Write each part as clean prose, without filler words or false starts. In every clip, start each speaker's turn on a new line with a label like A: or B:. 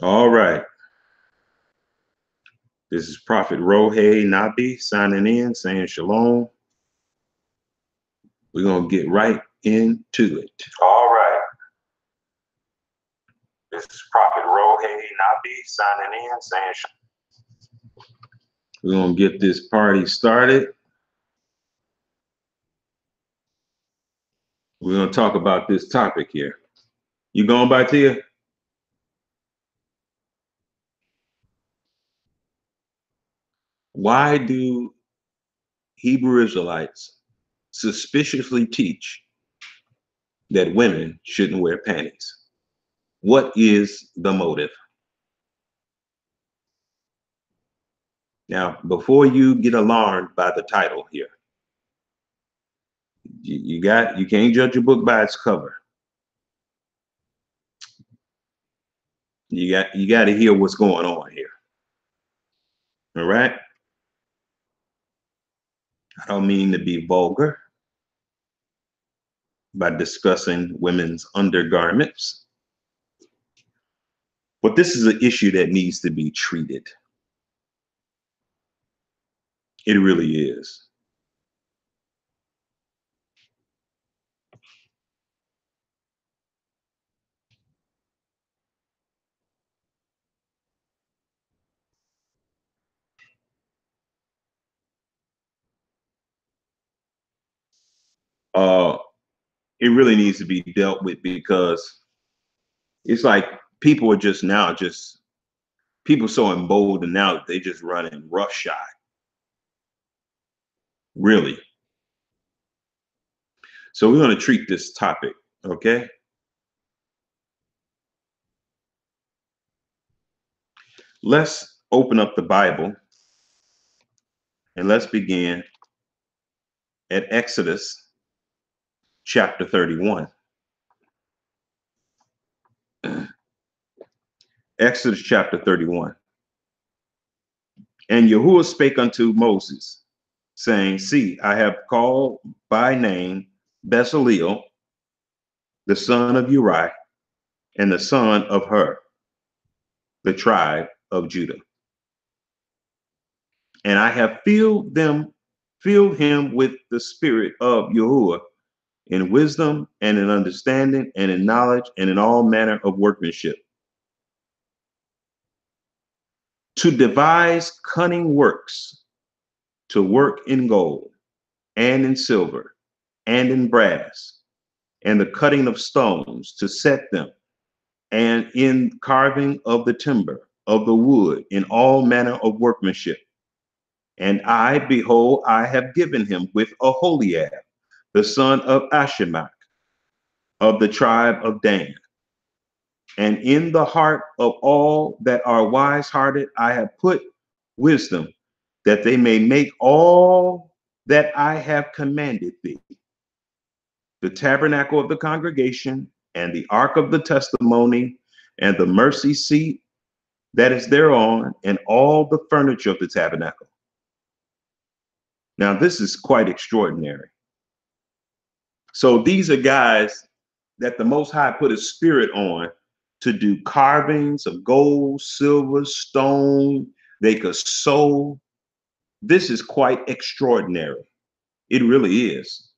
A: All right. This is Prophet Rohei Nabi signing in, saying shalom. We're going to get right into it. All right. This is Prophet Rohei Nabi signing in, saying shalom. We're going to get this party started. We're going to talk about this topic here. You going by Tia? Why do Hebrew Israelites suspiciously teach that women shouldn't wear panties? What is the motive? Now, before you get alarmed by the title here, you can't judge a book by its cover. You got to hear what's going on here. All right? I don't mean to be vulgar by discussing women's undergarments, but this is an issue that needs to be treated. It really is. It really needs to be dealt with because it's like people are people so emboldened now that they just running roughshod. Really. So we're going to treat this topic, okay? Let's open up the Bible and let's begin at Exodus chapter 31. Exodus chapter 31. And Yahuwah spake unto Moses, saying, see, I have called by name Bezaleel, the son of Uri, and the son of Hur, the tribe of Judah. And I have filled him with the spirit of Yahuwah in wisdom and in understanding and in knowledge and in all manner of workmanship, to devise cunning works, to work in gold and in silver and in brass, and the cutting of stones to set them, and in carving of the timber, of the wood, in all manner of workmanship. And I, behold, I have given him with Aholiab, the son of Ashimach, of the tribe of Dan. And in the heart of all that are wise-hearted, I have put wisdom, that they may make all that I have commanded thee: the tabernacle of the congregation, and the ark of the testimony, and the mercy seat that is thereon, and all the furniture of the tabernacle. Now, this is quite extraordinary. So these are guys that the Most High put his spirit on to do carvings of gold, silver, stone. They could sew. This is quite extraordinary. It really is.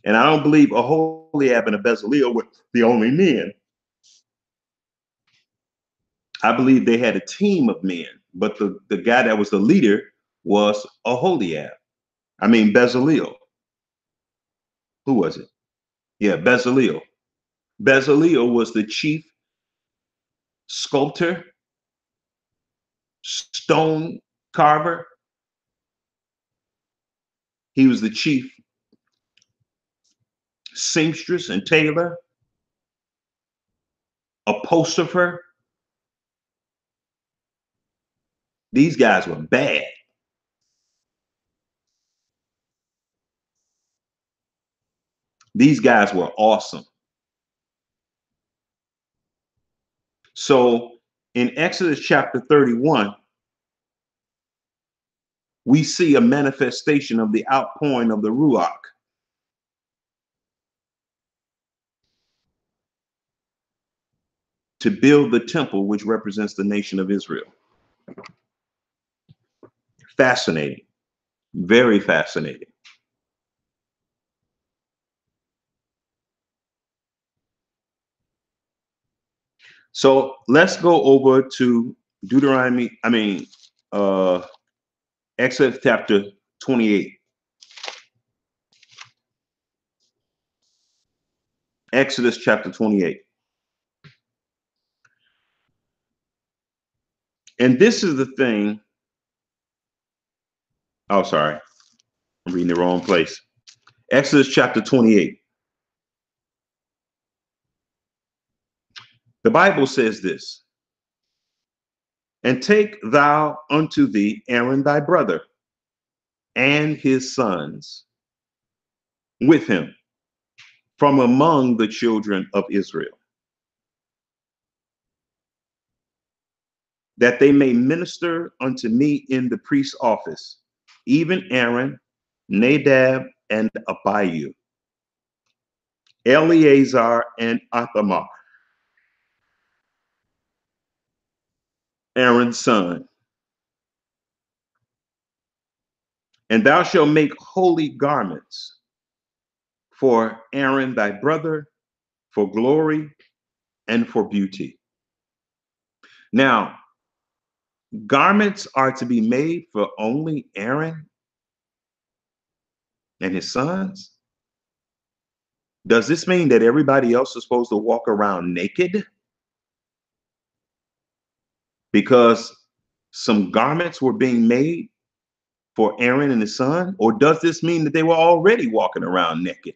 A: And I don't believe Aholiab and Bezaleel were the only men. I believe they had a team of men, but the guy that was the leader was Aholiab. I mean, Bezaleel. Who was it? Yeah, Bezaleel. Bezaleel was the chief sculptor, stone carver. He was the chief seamstress and tailor, upholsterer. These guys were bad. These guys were awesome. So in Exodus chapter 31, we see a manifestation of the outpouring of the Ruach. to build the temple, which represents the nation of Israel. Fascinating, very fascinating. So let's go over to Exodus chapter 28. Exodus chapter 28. And this is the thing. Oh, sorry. I'm reading the wrong place. Exodus chapter 28. The Bible says this: and take thou unto thee Aaron thy brother and his sons with him from among the children of Israel, that they may minister unto me in the priest's office, even Aaron, Nadab, and Abihu, Eleazar, and Ithamar, Aaron's son. And thou shalt make holy garments for Aaron thy brother, for glory and for beauty. Now, garments are to be made for only Aaron and his sons? Does this mean that everybody else is supposed to walk around naked? Because some garments were being made for Aaron and his son? Or does this mean that they were already walking around naked?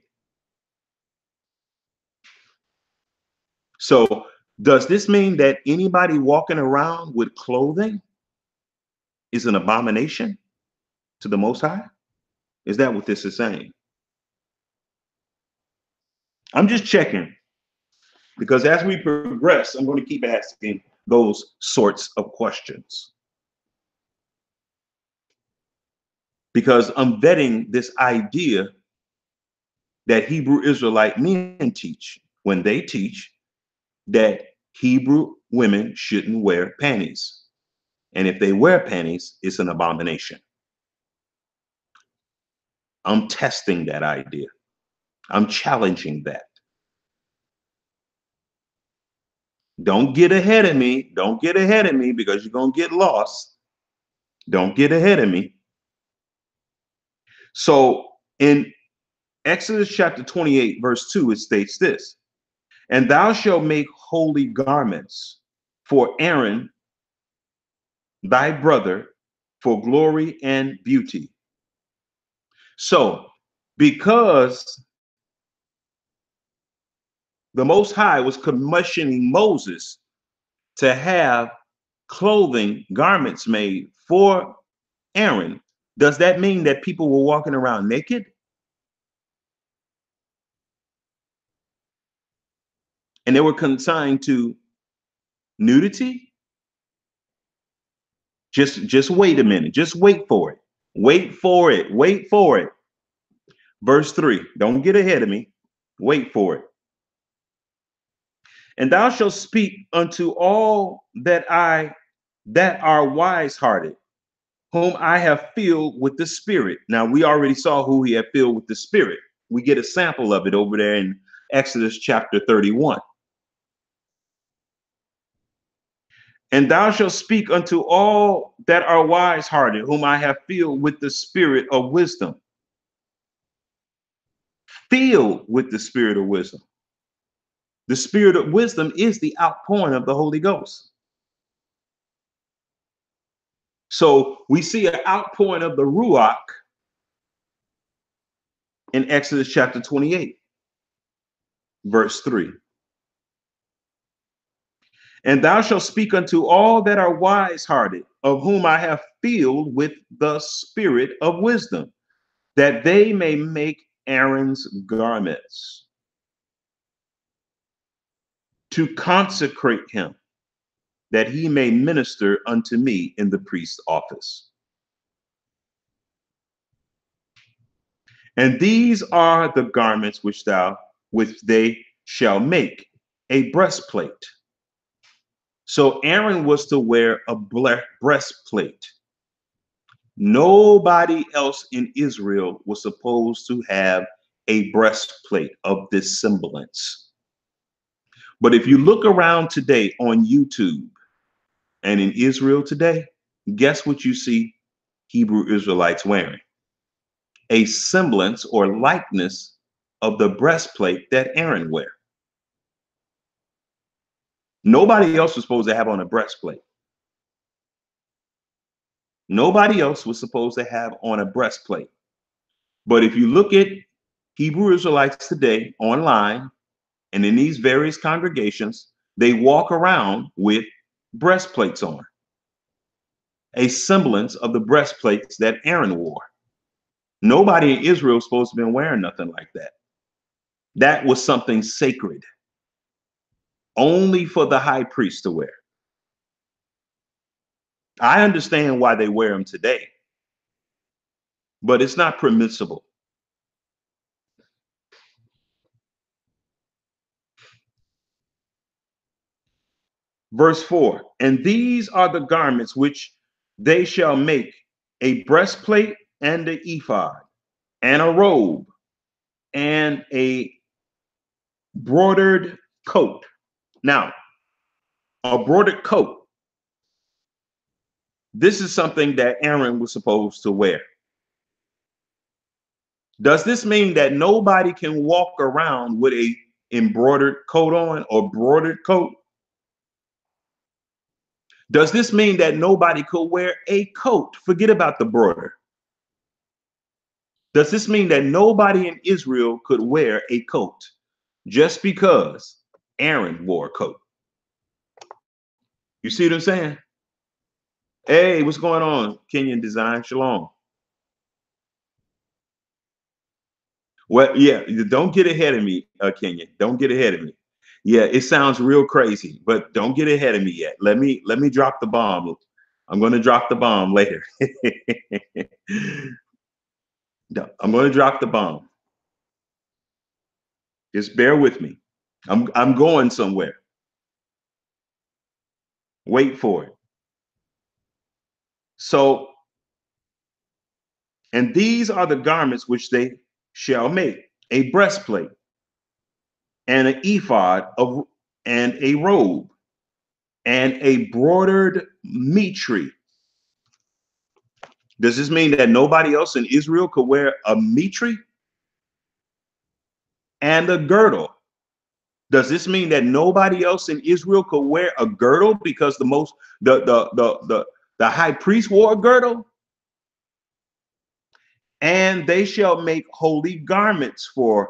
A: So does this mean that anybody walking around with clothing is an abomination to the Most High? Is that what this is saying? I'm just checking, because as we progress, I'm going to keep asking those sorts of questions, because I'm vetting this idea that Hebrew Israelite men teach when they teach that Hebrew women shouldn't wear panties. And if they wear panties, it's an abomination. I'm testing that idea. I'm challenging that. Don't get ahead of me. Don't get ahead of me, because you're going to get lost. Don't get ahead of me. So in Exodus chapter 28, verse 2, it states this: and thou shalt make holy garments for Aaron thy brother, for glory and beauty. So because the Most High was commissioning Moses to have clothing, garments made for Aaron, does that mean that people were walking around naked? And they were consigned to nudity? Just wait a minute. Just wait for it. Wait for it. Wait for it. Verse 3. Don't get ahead of me. Wait for it. And thou shalt speak unto all that are wise-hearted, whom I have filled with the Spirit. Now, we already saw who he had filled with the Spirit. We get a sample of it over there in Exodus chapter 31. And thou shalt speak unto all that are wise-hearted, whom I have filled with the spirit of wisdom. Filled with the spirit of wisdom. The spirit of wisdom is the outpouring of the Holy Ghost. So we see an outpouring of the Ruach in Exodus chapter 28, verse 3. And thou shalt speak unto all that are wise-hearted, of whom I have filled with the spirit of wisdom, that they may make Aaron's garments, to consecrate him, that he may minister unto me in the priest's office. And these are the garments which they shall make: a breastplate, So Aaron was to wear a breastplate. Nobody else in Israel was supposed to have a breastplate of this semblance. But if you look around today on YouTube and in Israel today, guess what you see Hebrew Israelites wearing? A semblance or likeness of the breastplate that Aaron wear. Nobody else was supposed to have on a breastplate. Nobody else was supposed to have on a breastplate. But if you look at Hebrew Israelites today online and in these various congregations, they walk around with breastplates on, a semblance of the breastplates that Aaron wore. Nobody in Israel was supposed to have been wearing nothing like that. That was something sacred, only for the high priest to wear. I understand why they wear them today, but it's not permissible. Verse 4, and these are the garments which they shall make: a breastplate and an ephod and a robe and a broidered coat. Now, a broidered coat, this is something that Aaron was supposed to wear. Does this mean that nobody can walk around with a embroidered coat on or broidered coat? Does this mean that nobody could wear a coat? Forget about the broider. Does this mean that nobody in Israel could wear a coat just because Aaron wore a coat? You see what I'm saying? Hey, what's going on, Kenyan Design? Shalom. Well, yeah, don't get ahead of me, Kenyan. Don't get ahead of me. Yeah, it sounds real crazy, but don't get ahead of me yet. Let me drop the bomb. I'm going to drop the bomb later. No, I'm going to drop the bomb. Just bear with me. I'm going somewhere. Wait for it. So, and these are the garments which they shall make: a breastplate and an ephod of, and a robe and a broidered mitre. Does this mean that nobody else in Israel could wear a mitre? And a girdle. Does this mean that nobody else in Israel could wear a girdle because the high priest wore a girdle? And they shall make holy garments for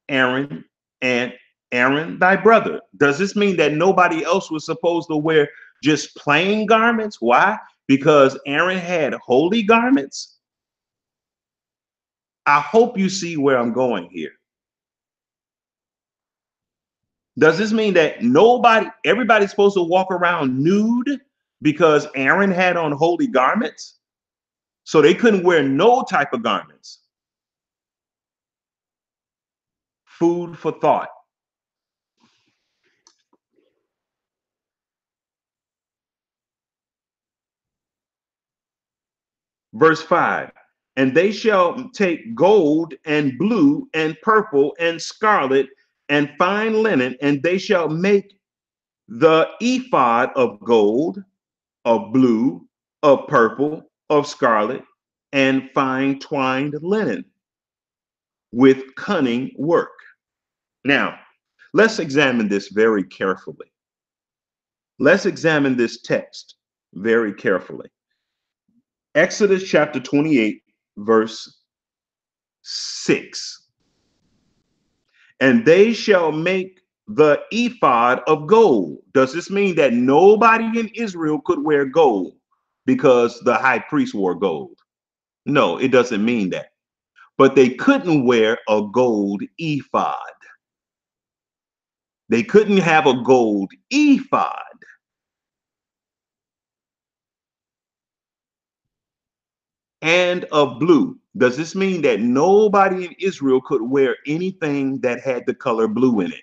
A: Aaron and Aaron thy brother. Does this mean that nobody else was supposed to wear just plain garments? Why? Because Aaron had holy garments. I hope you see where I'm going here. Does this mean that everybody's supposed to walk around nude because Aaron had on holy garments? So they couldn't wear no type of garments. Food for thought. Verse 5, and they shall take gold and blue and purple and scarlet and fine linen, and they shall make the ephod of gold, of blue, of purple, of scarlet, and fine twined linen with cunning work. Now, let's examine this very carefully. Let's examine this text very carefully. Exodus chapter 28, verse 6. And they shall make the ephod of gold. Does this mean that nobody in Israel could wear gold because the high priest wore gold? No, it doesn't mean that. But they couldn't wear a gold ephod. They couldn't have a gold ephod. And of blue. Does this mean that nobody in Israel could wear anything that had the color blue in it?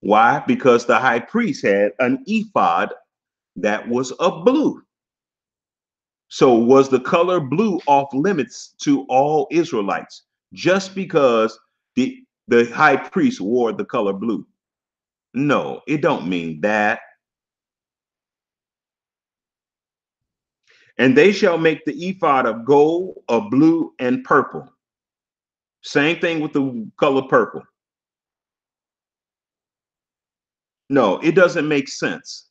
A: Why? Because the high priest had an ephod that was of blue. So was the color blue off limits to all Israelites just because the high priest wore the color blue? No, it don't mean that. And they shall make the ephod of gold, of blue, and purple. Same thing with the color purple. No, it doesn't make sense.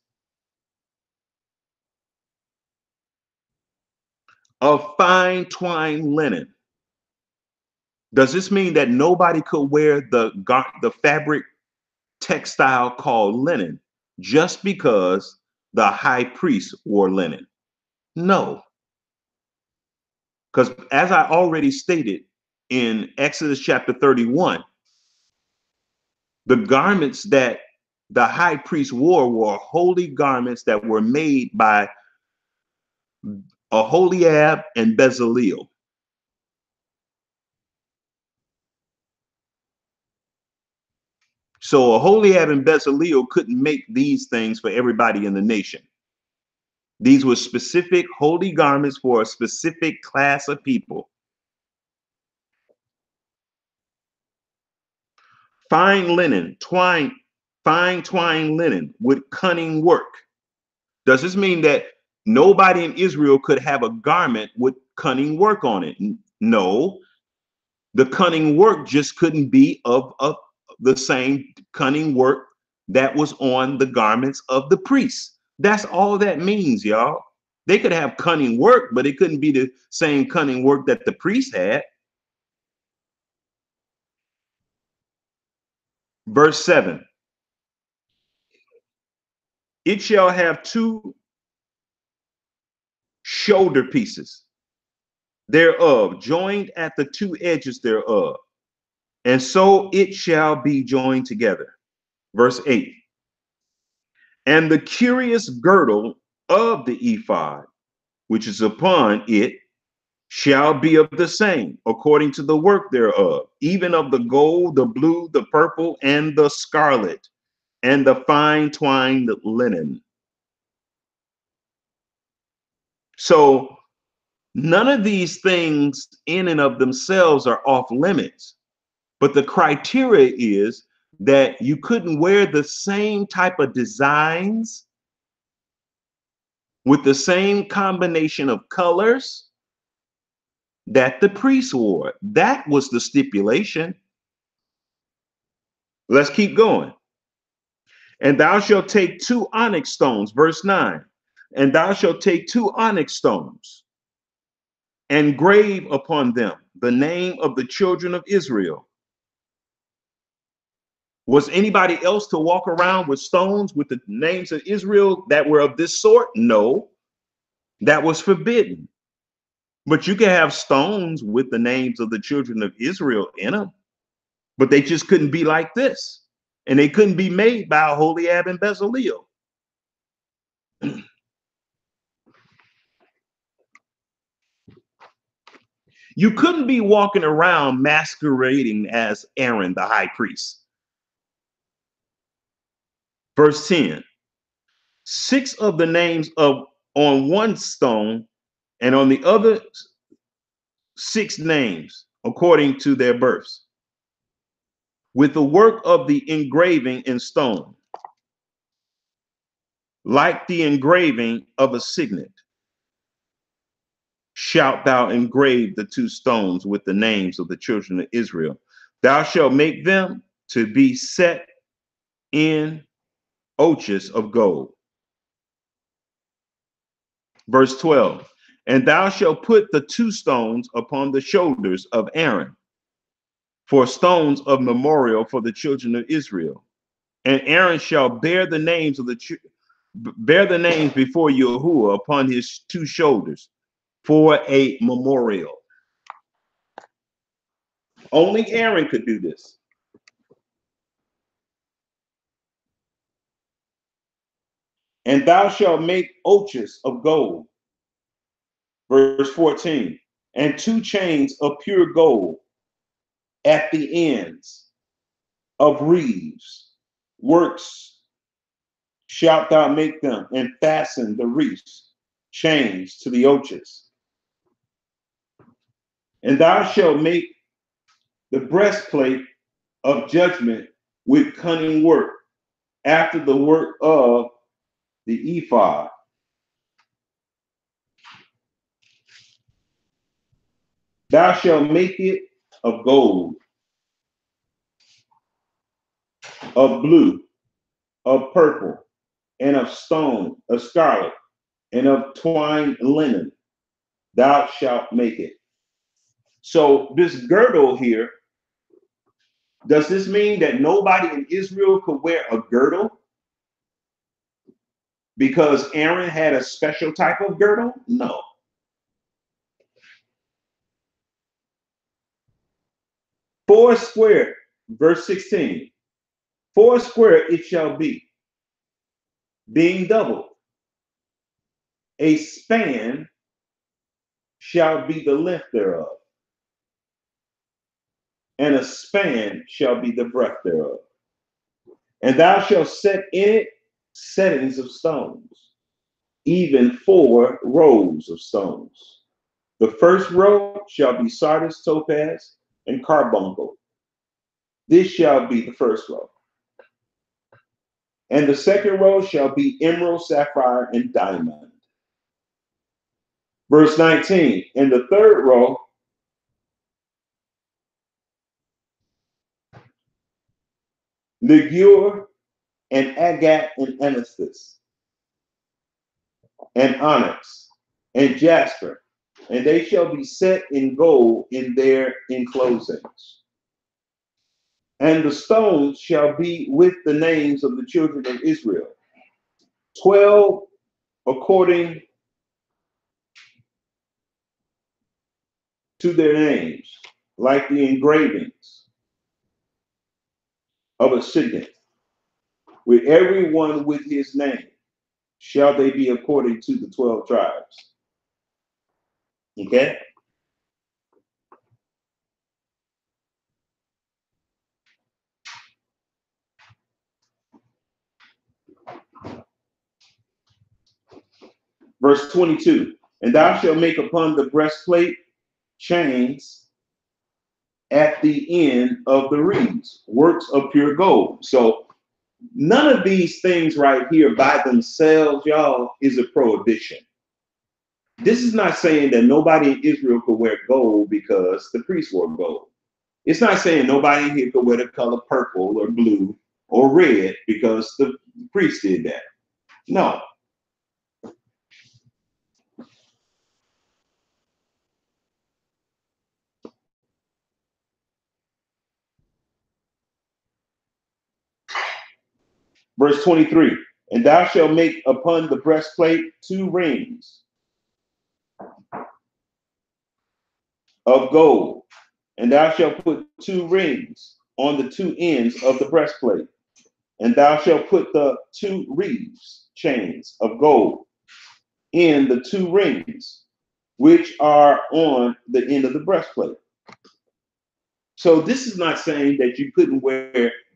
A: Of fine twine linen. Does this mean that nobody could wear the fabric textile called linen just because the high priest wore linen? No, because as I already stated in Exodus chapter 31, the garments that the high priest wore were holy garments that were made by Aholiab and Bezalel. So Aholiab and Bezalel couldn't make these things for everybody in the nation. These were specific holy garments for a specific class of people. Fine linen, fine twine linen with cunning work. Does this mean that nobody in Israel could have a garment with cunning work on it? No, the cunning work just couldn't be of the same cunning work that was on the garments of the priests. That's all that means, y'all. They could have cunning work, but it couldn't be the same cunning work that the priest had. Verse 7, it shall have two shoulder pieces thereof, joined at the two edges thereof, and so it shall be joined together. Verse 8, and the curious girdle of the ephod, which is upon it, shall be of the same, according to the work thereof, even of the gold, the blue, the purple, and the scarlet, and the fine twined linen. So none of these things in and of themselves are off limits, but the criteria is that you couldn't wear the same type of designs with the same combination of colors that the priest wore. That was the stipulation. Let's keep going. And thou shalt take two onyx stones, verse 9. And thou shalt take two onyx stones and grave upon them the name of the children of Israel. Was anybody else to walk around with stones with the names of Israel that were of this sort? No, that was forbidden. But you can have stones with the names of the children of Israel in them, but they just couldn't be like this. And they couldn't be made by Aholiab and Bezalel. You couldn't be walking around masquerading as Aaron, the high priest. Verse 10, six of the names of on one stone, and on the other six names according to their births, with the work of the engraving in stone, like the engraving of a signet. Shalt thou engrave the two stones with the names of the children of Israel. Thou shalt make them to be set in oches of gold. Verse 12, and thou shalt put the two stones upon the shoulders of Aaron for stones of memorial for the children of Israel. And Aaron shall bear the names before Yahuwah upon his two shoulders for a memorial. Only Aaron could do this. And thou shalt make oches of gold. Verse 14, and two chains of pure gold at the ends of reeds works shalt thou make them, and fasten the wreaths, chains to the oches. And thou shalt make the breastplate of judgment with cunning work, after the work of the ephod. Thou shalt make it of gold, of blue, of purple, and of stone, of scarlet, and of twined linen. Thou shalt make it. So this girdle here, does this mean that nobody in Israel could wear a girdle because Aaron had a special type of girdle? No. Four square, verse 16. Four square it shall be, being doubled. A span shall be the length thereof, and a span shall be the breadth thereof. And thou shalt set in it settings of stones, even 4 rows of stones. The first row shall be sardius, topaz, and carbuncle. This shall be the first row. And the second row shall be emerald, sapphire, and diamond. Verse 19, in the third row, ligure, and agate, and amethyst, and onyx, and jasper, and they shall be set in gold in their enclosings. And the stones shall be with the names of the children of Israel, 12 according to their names, like the engravings of a signet, with every one with his name, shall they be according to the 12 tribes. Okay? Verse 22, and thou shalt make upon the breastplate chains at the end of the wreaths, works of pure gold. So none of these things right here by themselves, y'all, is a prohibition. This is not saying that nobody in Israel could wear gold because the priests wore gold. It's not saying nobody in here could wear the color purple or blue or red because the priests did that. No. Verse 23, and thou shalt make upon the breastplate 2 rings of gold, and thou shalt put 2 rings on the 2 ends of the breastplate, and thou shalt put the 2 wreaths, chains of gold, in the 2 rings, which are on the end of the breastplate. So this is not saying that you couldn't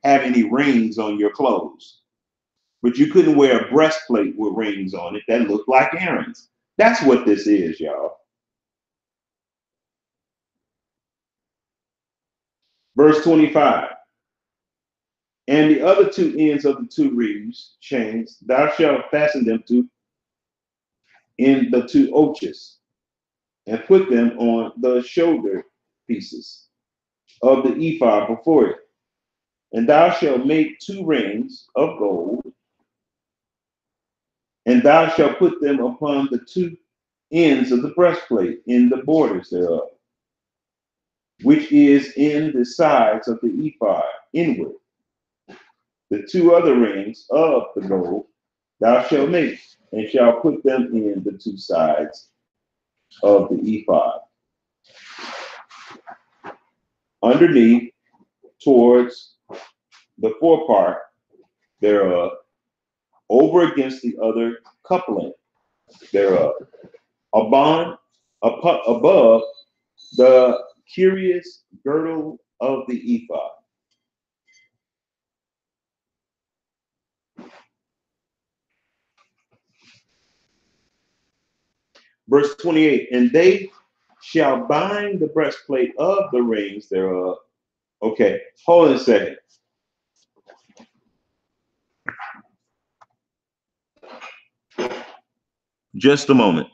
A: have any rings on your clothes, but you couldn't wear a breastplate with rings on it that looked like Aaron's. That's what this is, y'all. Verse 25, and the other 2 ends of the 2 wreaths, chains, thou shalt fasten them to in the 2 oches, and put them on the shoulder pieces of the ephod before it. And thou shalt make 2 rings of gold, and thou shalt put them upon the 2 ends of the breastplate in the borders thereof, which is in the sides of the ephod inward. The 2 other rings of the gold thou shalt make, and shalt put them in the 2 sides of the ephod, underneath towards the forepart thereof, over against the other coupling thereof, above the curious girdle of the ephod. Verse 28, and they shall bind the breastplate of the rings thereof. Okay, hold on a second. Just a moment.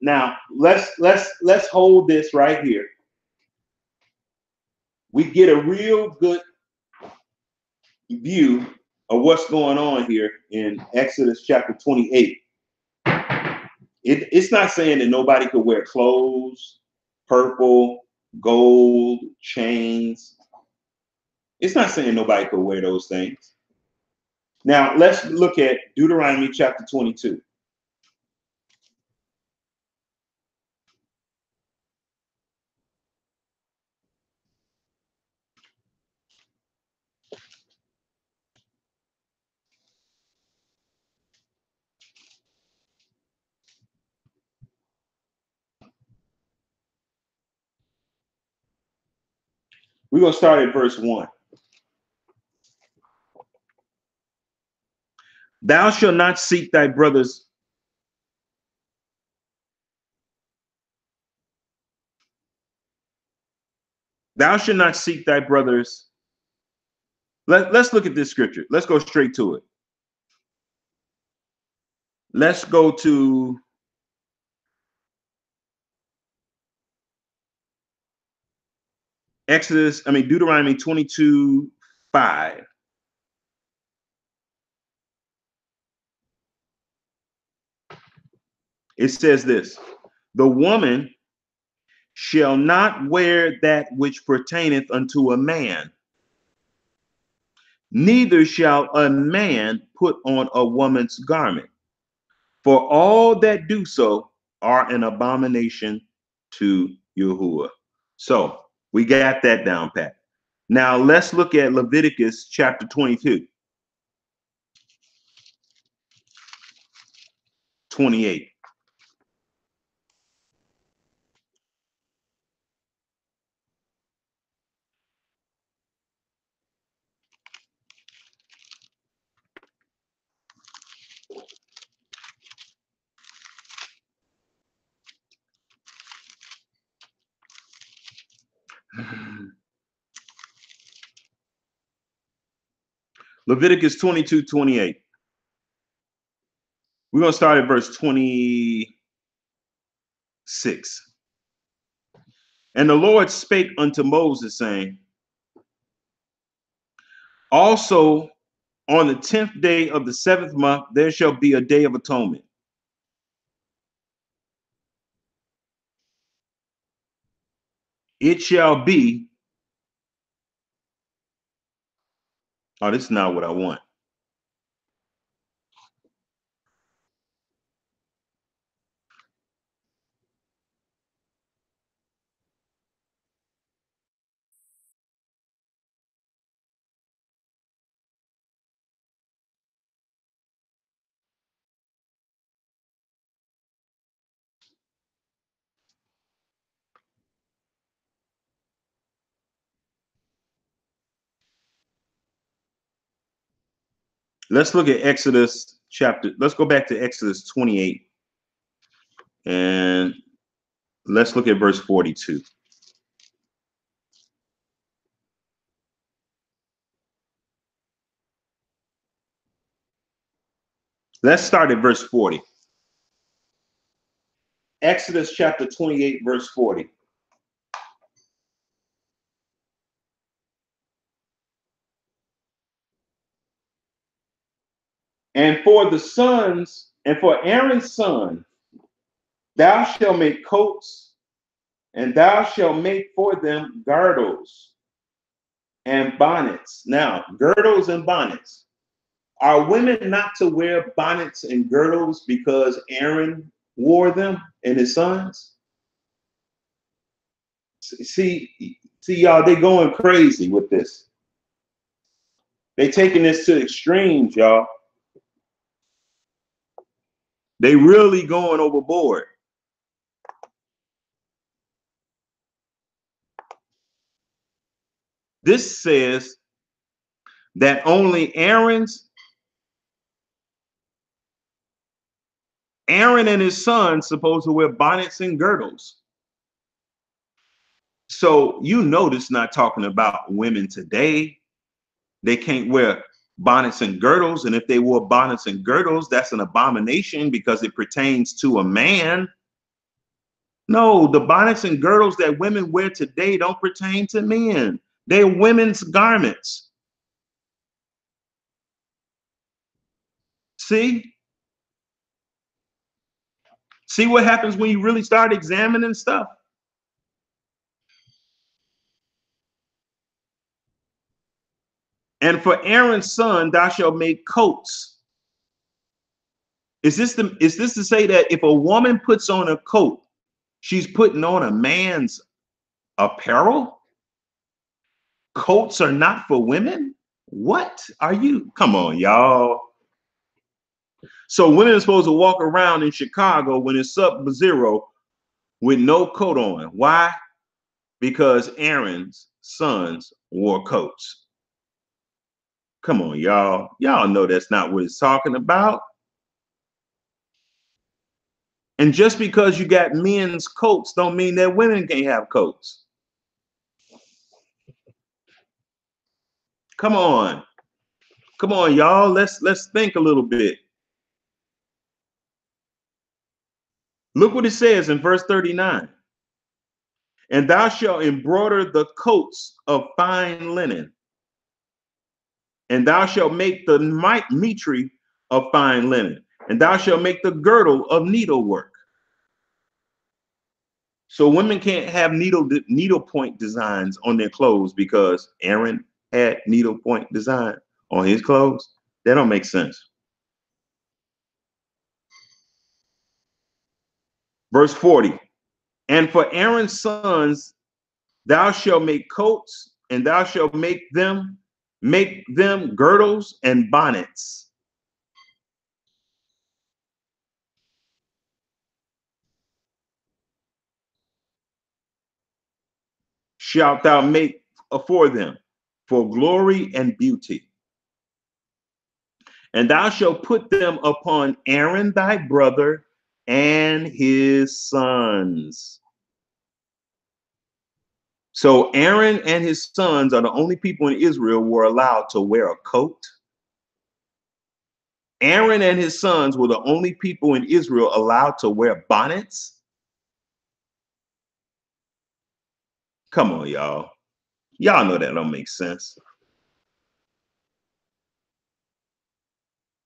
A: Now let's hold this right here. We get a real good view of what's going on here in Exodus chapter 28. It's not saying that nobody could wear clothes, purple, gold, chains. It's not saying nobody could wear those things. Now let's look at Deuteronomy chapter 22. We're going to start at verse 1. Thou shalt not seek thy brother's. Thou shalt not seek thy brother's. Let's look at this scripture. Let's go straight to it. Let's go to Deuteronomy 22:5. It says this: the woman shall not wear that which pertaineth unto a man, neither shall a man put on a woman's garment, for all that do so are an abomination to Yahuwah. So we got that down pat. Now let's look at Leviticus chapter 22, 28. Leviticus 22:28. We're going to start at verse 26. And the Lord spake unto Moses, saying, also on the 10th day of the 7th month, there shall be a day of atonement. It shall be. Oh, this is not what I want. Let's look at Exodus chapter. Let's go back to Exodus 28. And let's look at verse 42. Let's start at verse 40. Exodus chapter 28, verse 40. And for the sons, and for Aaron's son, thou shalt make coats, and thou shalt make for them girdles. and bonnets. Now, girdles and bonnets. Are women not to wear bonnets and girdles because Aaron wore them and his sons? See, y'all, they going crazy with this. They taking this to extremes, y'all. They really going overboard. This says that only Aaron and his sons supposed to wear bonnets and girdles. So you know this not talking about women today. They can't wear bonnets and girdles, and if they wore bonnets and girdles, that's an abomination because it pertains to a man. No, the bonnets and girdles that women wear today don't pertain to men. They're women's garments. See? See what happens when you really start examining stuff? And for Aaron's son, thou shalt make coats. Is this to say that if a woman puts on a coat, she's putting on a man's apparel? Coats are not for women? What are you? Come on, y'all. So women are supposed to walk around in Chicago when it's sub-zero with no coat on. Why? Because Aaron's sons wore coats. Come on, y'all. Y'all know that's not what it's talking about. And just because you got men's coats don't mean that women can't have coats. Come on. Come on, y'all. Let's think a little bit. Look what it says in verse 39. And thou shalt embroider the coats of fine linen, and thou shalt make the mitre of fine linen, and thou shalt make the girdle of needlework. So women can't have needlepoint designs on their clothes because Aaron had needlepoint design on his clothes. That don't make sense. Verse 40. And for Aaron's sons, thou shalt make coats, and thou shalt make them girdles and bonnets. Shalt thou make for them for glory and beauty. And thou shalt put them upon Aaron thy brother and his sons. So Aaron and his sons are the only people in Israel who were allowed to wear a coat. Aaron and his sons were the only people in Israel allowed to wear bonnets. Come on, y'all. Y'all know that don't make sense.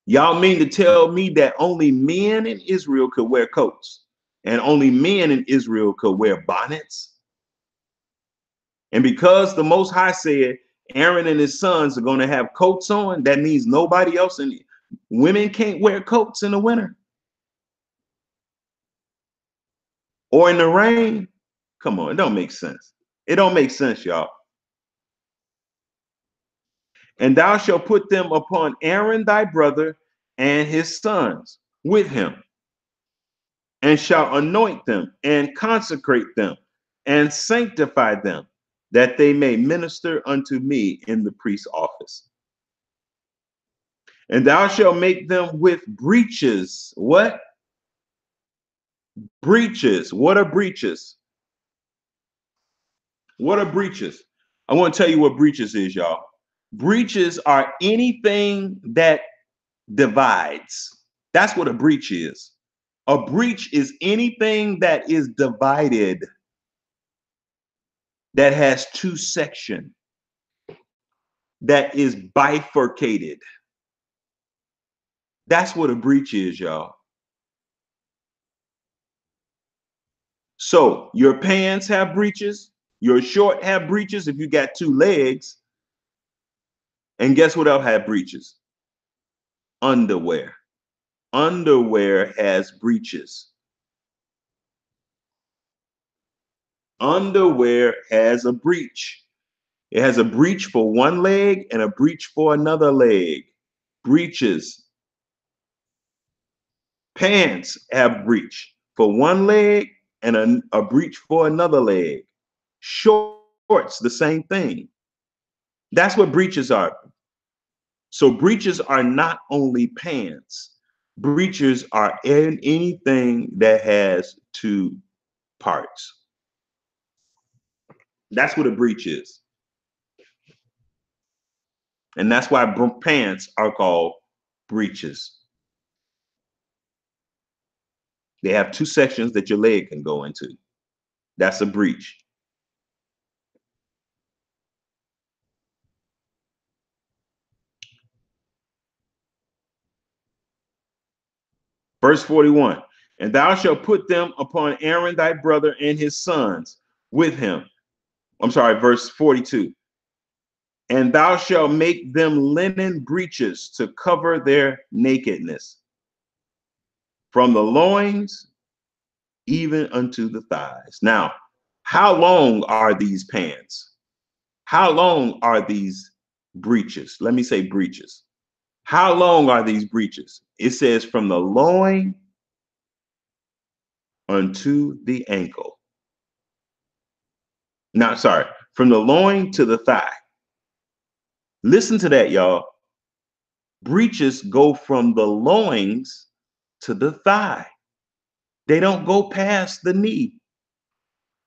A: Y'all mean to tell me that only men in Israel could wear coats and only men in Israel could wear bonnets? And because the Most High said Aaron and his sons are going to have coats on, that means nobody else in women can't wear coats in the winter or in the rain. Come on, it don't make sense. It don't make sense, y'all. And thou shalt put them upon Aaron thy brother and his sons with him, and shall anoint them and consecrate them and sanctify them, that they may minister unto me in the priest's office. And thou shalt make them with breeches. What? Breeches. What are breeches? What are breeches? I want to tell you what breeches is, y'all. Breeches are anything that divides. That's what a breach is. A breach is anything that is divided, that has two sections, that is bifurcated. That's what a breach is, y'all. So your pants have breeches, your short have breeches if you got two legs, And guess what else had breeches? Underwear. Underwear has breeches. Underwear has a breech. It has a breech for one leg and a breech for another leg. Breeches. Pants have breech for one leg and a breech for another leg. Shorts, the same thing. That's what breeches are. So breeches are not only pants. Breeches are in anything that has two parts. That's what a breech is. And that's why pants are called breeches. They have two sections that your leg can go into. That's a breech. Verse 41, and thou shalt put them upon Aaron thy brother and his sons with him. I'm sorry, verse 42. And thou shalt make them linen breeches to cover their nakedness, from the loins even unto the thighs. Now, how long are these pants? How long are these breeches? Let me say breeches. How long are these breeches? It says from the loin unto the ankle. Now, sorry, from the loin to the thigh. Listen to that, y'all. Breeches go from the loins to the thigh. They don't go past the knee.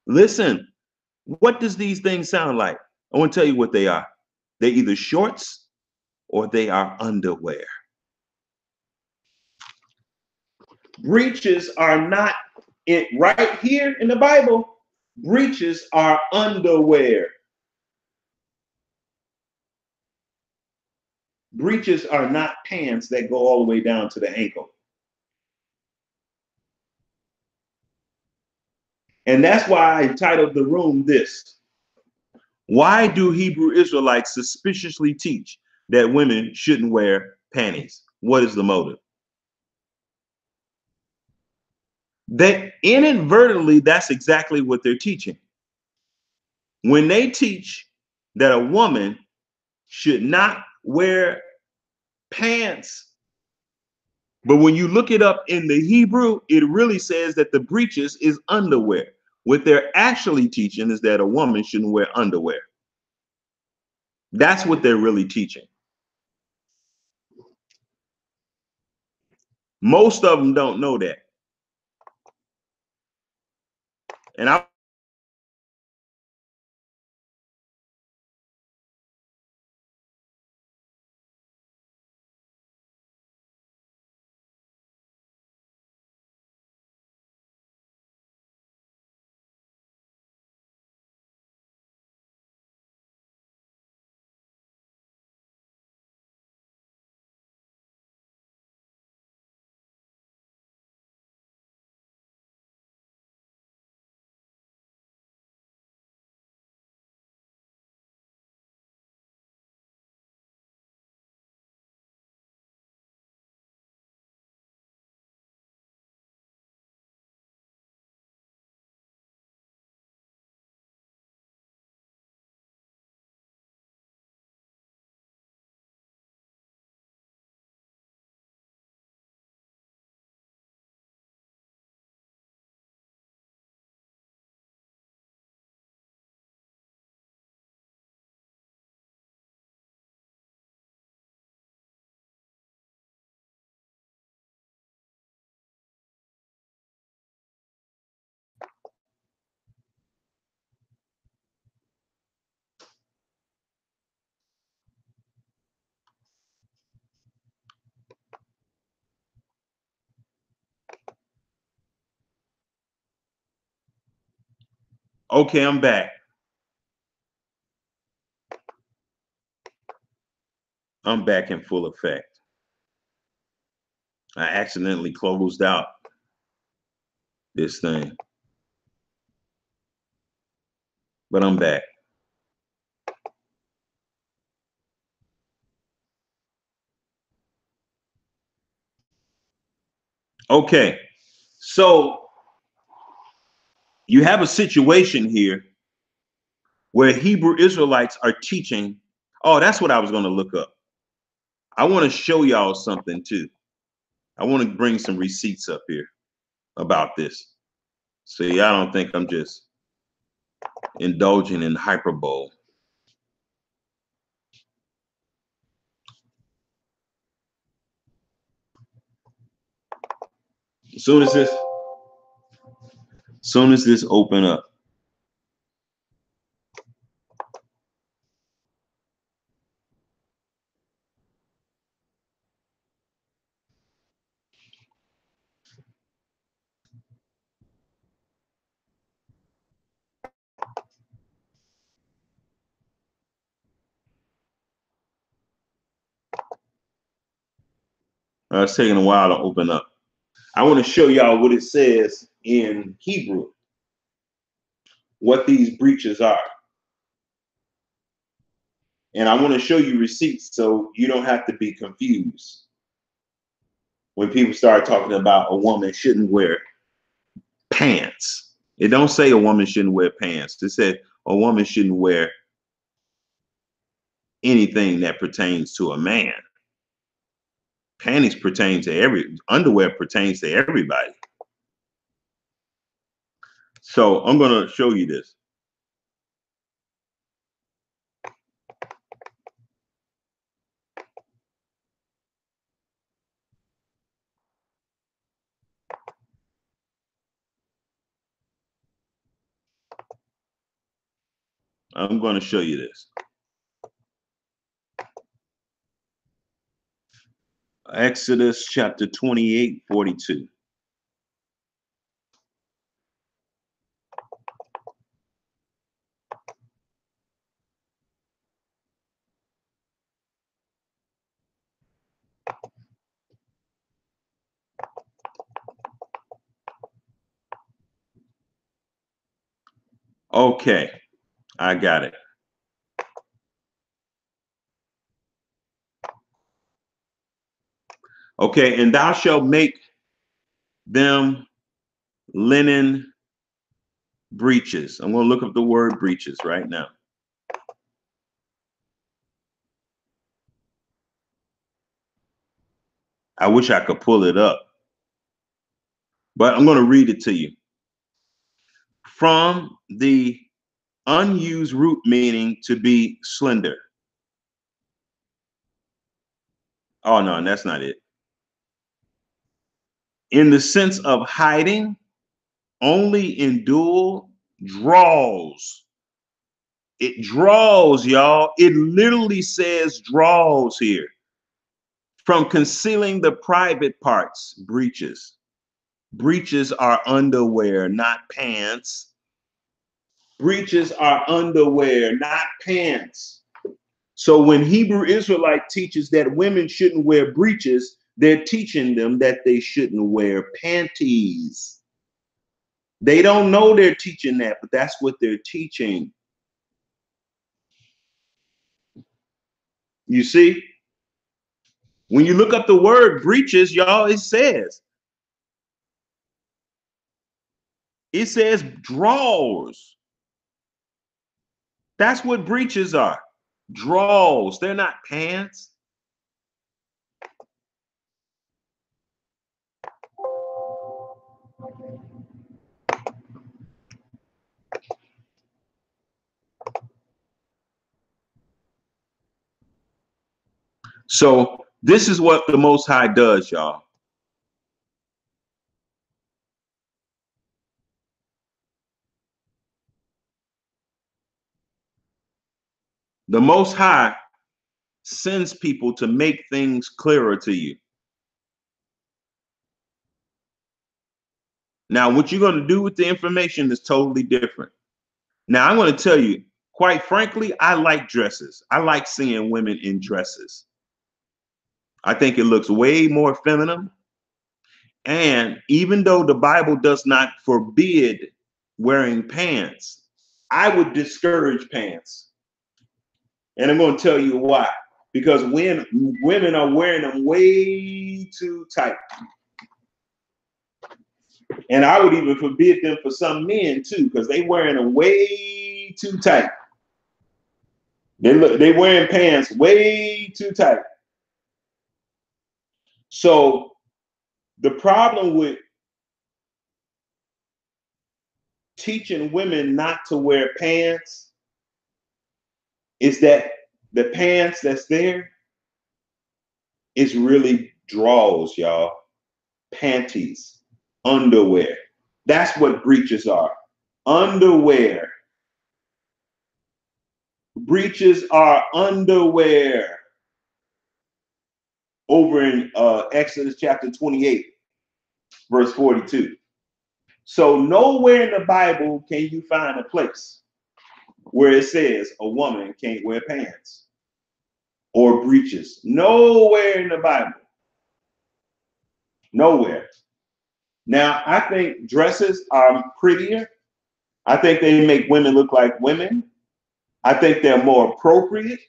A: Listen, what does these things sound like? I want to tell you what they are. They're either shorts or they are underwear. Breeches are not it right here in the Bible. Breeches are underwear. Breeches are not pants that go all the way down to the ankle. And that's why I titled the room this. Why do Hebrew Israelites suspiciously teach that women shouldn't wear panties? What is the motive? That inadvertently, that's exactly what they're teaching. When they teach that a woman should not wear pants, but when you look it up in the Hebrew, it really says that the breeches is underwear. What they're actually teaching is that a woman shouldn't wear underwear. That's what they're really teaching. Most of them don't know that. And I okay, I'm back. I'm back in full effect. I accidentally closed out this thing, but I'm back. Okay, so you have a situation here where Hebrew Israelites are teaching. Oh, that's what I was going to look up. I want to show y'all something too. I want to bring some receipts up here about this. So y'all don't think I'm just indulging in hyperbole. As soon as this open up. It's taking a while to open up. I want to show y'all what it says in Hebrew, what these breaches are. And I want to show you receipts so you don't have to be confused when people start talking about a woman shouldn't wear pants. It don't say a woman shouldn't wear pants. It said a woman shouldn't wear anything that pertains to a man. Panties pertain to underwear pertains to everybody. So I'm going to show you this. I'm going to show you this. Exodus chapter 28:42. Okay, I got it. Okay, and thou shalt make them linen breeches. I'm going to look up the word breeches right now. I wish I could pull it up, but I'm going to read it to you. From the unused root meaning to be slender. Oh, no, that's not it. In the sense of hiding, only in dual draws. It draws, y'all. It literally says draws here. From concealing the private parts, breeches. Breeches are underwear, not pants. Breeches are underwear, not pants. So when Hebrew Israelite teaches that women shouldn't wear breeches, they're teaching them that they shouldn't wear panties. They don't know they're teaching that, but that's what they're teaching. You see? When you look up the word breeches, y'all, it says drawers. That's what breeches are. Drawers. They're not pants. So this is what the Most High does, y'all. The Most High sends people to make things clearer to you. Now, what you're going to do with the information is totally different. Now, I'm going to tell you, quite frankly, I like dresses. I like seeing women in dresses. I think it looks way more feminine. And even though the Bible does not forbid wearing pants, I would discourage pants. And I'm going to tell you why. Because when women are wearing them way too tight. And I would even forbid them for some men too, because they wearing them way too tight. They wearing pants way too tight. So the problem with teaching women not to wear pants is that the pants that's there is really drawers, y'all. Panties, underwear. That's what breeches are. Underwear. Breeches are underwear. Over in Exodus chapter 28, verse 42. So nowhere in the Bible can you find a place where it says a woman can't wear pants or breeches. Nowhere in the Bible. Nowhere. Now, I think dresses are prettier. I think they make women look like women. I think they're more appropriate.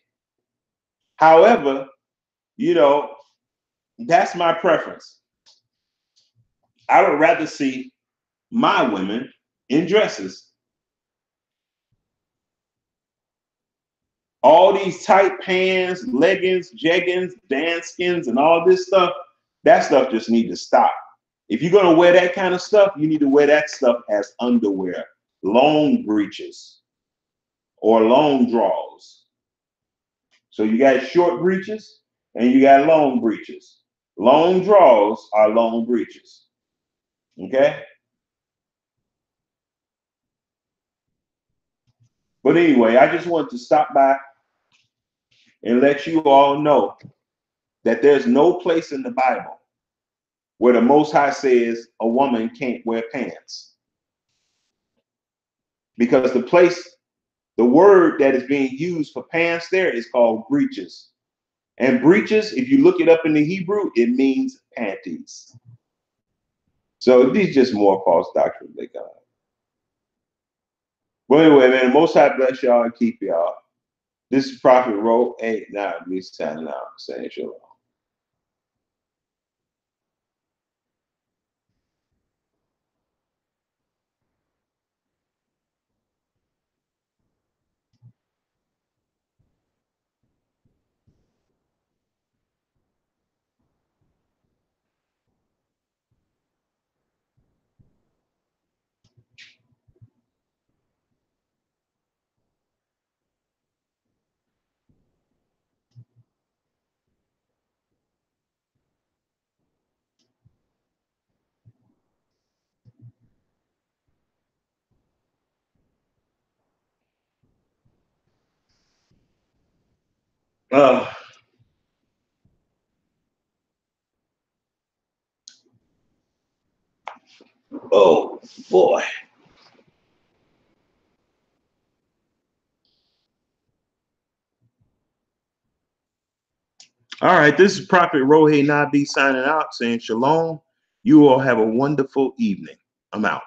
A: However, you know, that's my preference. I would rather see my women in dresses. All these tight pants, leggings, jeggings, danskins, and all this stuff, that stuff just needs to stop. If you're going to wear that kind of stuff, you need to wear that stuff as underwear, long breeches or long drawers. So you got short breeches and you got long breeches. Long drawers are long breeches. Okay? But anyway, I just wanted to stop by and let you all know that there's no place in the Bible where the Most High says a woman can't wear pants. Because the word that is being used for pants there is called breeches. And breeches, if you look it up in the Hebrew, it means panties. So these just more false doctrine they got. But anyway, man, the Most High bless y'all and keep y'all. This is Prophet Ro. Hey, now me signing out, saying shalom. Oh boy. All right, this is Prophet Rohe Nabi signing out, saying shalom. You all have a wonderful evening. I'm out.